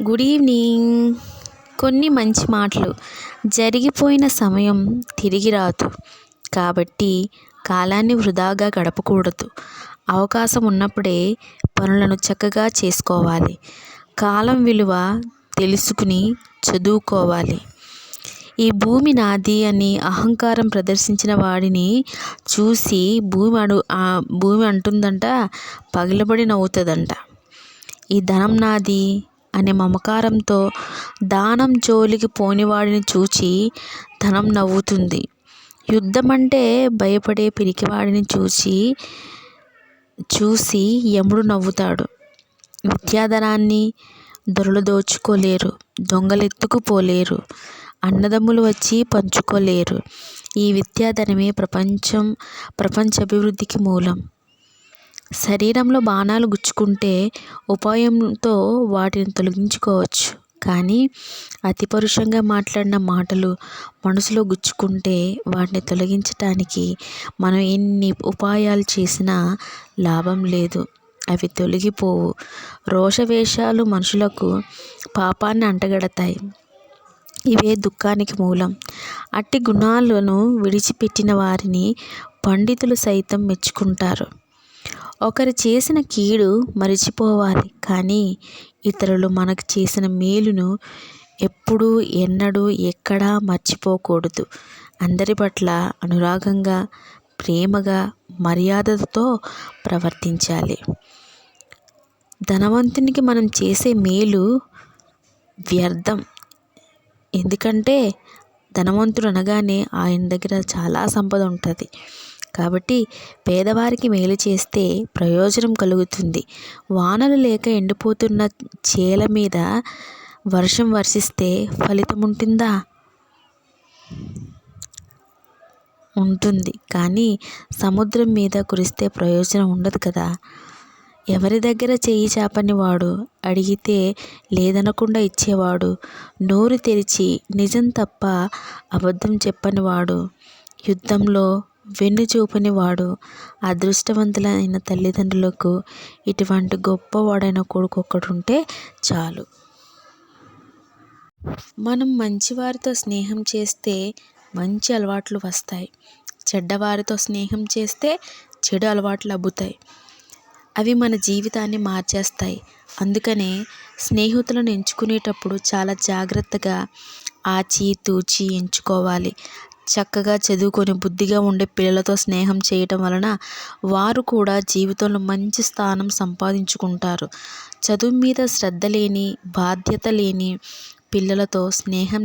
Good evening. కొన్ని మంచి మాటలు. జరిగిపోయిన సమయం తిరిగి రాదు కాబట్టి కాలాన్ని వృధాగా గడపకూడదు. అవకాశం ఉన్నప్పుడే పనులను చక్కగా చేసుకోవాలి. కాలం విలువ తెలుసుకుని చదువుకోవాలి. ఈ భూమి నాది అని అహంకారం ప్రదర్శించిన వాడిని చూసి భూమి అంటుందంట, పగిలబడి నవ్వుతుందంట. ఈ ధనం నాది అనే మమకారంతో దానం జోలికి పోనివాడిని చూచి ధనం నవ్వుతుంది. యుద్ధం అంటే భయపడే పిరికివాడిని చూసి యముడు నవ్వుతాడు. విద్యాధనాన్ని దొరలు దోచుకోలేరు, దొంగలు ఎత్తుకుపోలేరు, అన్నదమ్ములు వచ్చి పంచుకోలేరు. ఈ విద్యాధనమే ప్రపంచ అభివృద్ధికి మూలం. శరీరంలో బాణాలు గుచ్చుకుంటే ఉపాయంతో వాటిని తొలగించుకోవచ్చు. కానీ అతి పరుషంగా మాట్లాడిన మాటలు మనసులో గుచ్చుకుంటే వాటిని తొలగించటానికి మనం ఎన్ని ఉపాయాలు చేసినా లాభం లేదు. అవి తొలగిపోవు. రోషవేషాలు మనుషులకు పాపాన్ని అంటగడతాయి. ఇవే దుఃఖానికి మూలం. అట్టి గుణాలను విడిచిపెట్టిన వారిని పండితులు సైతం మెచ్చుకుంటారు. ఒకరు చేసిన కీడు మరిచిపోవాలి, కానీ ఇతరులు మనకు చేసిన మేలును ఎప్పుడూ ఎన్నడూ ఎక్కడా మర్చిపోకూడదు. అందరి పట్ల అనురాగంగా, ప్రేమగా, మర్యాదతో ప్రవర్తించాలి. ధనవంతునికి మనం చేసే మేలు వ్యర్థం. ఎందుకంటే ధనవంతుడు అనగానే ఆయన దగ్గర చాలా సంపద ఉంటుంది. కాబట్టి పేదవారికి మేలు చేస్తే ప్రయోజనం కలుగుతుంది. వానలు లేక ఎండిపోతున్న చేల మీద వర్షం వర్షిస్తే ఫలితం ఉంటుందా? ఉంటుంది. కానీ సముద్రం మీద కురిస్తే ప్రయోజనం ఉండదు కదా. ఎవరి దగ్గర చెయ్యి చాపని వాడు, అడిగితే లేదనకుండా ఇచ్చేవాడు, నోరు తెరిచి నిజం తప్ప అబద్ధం చెప్పని వాడు, యుద్ధంలో వెన్ను చూపని వాడు, అదృష్టవంతులైన తల్లిదండ్రులకు ఇటువంటి గొప్పవాడైన కొడుకు ఒక్కడుంటే చాలు. మనం మంచివారితో స్నేహం చేస్తే మంచి అలవాట్లు వస్తాయి. చెడ్డవారితో స్నేహం చేస్తే చెడు అలవాట్లు అబ్బుతాయి. అవి మన జీవితాన్ని మార్చేస్తాయి. అందుకనే స్నేహితులను ఎంచుకునేటప్పుడు చాలా జాగ్రత్తగా ఆచితూచి ఎంచుకోవాలి. చక్కగా చదువుకొని బుద్ధిగా ఉండే పిల్లలతో స్నేహం చేయటం వలన వారు కూడా జీవితంలో మంచి స్థానం సంపాదించుకుంటారు. చదువు మీద శ్రద్ధ లేని, బాధ్యత లేని పిల్లలతో స్నేహం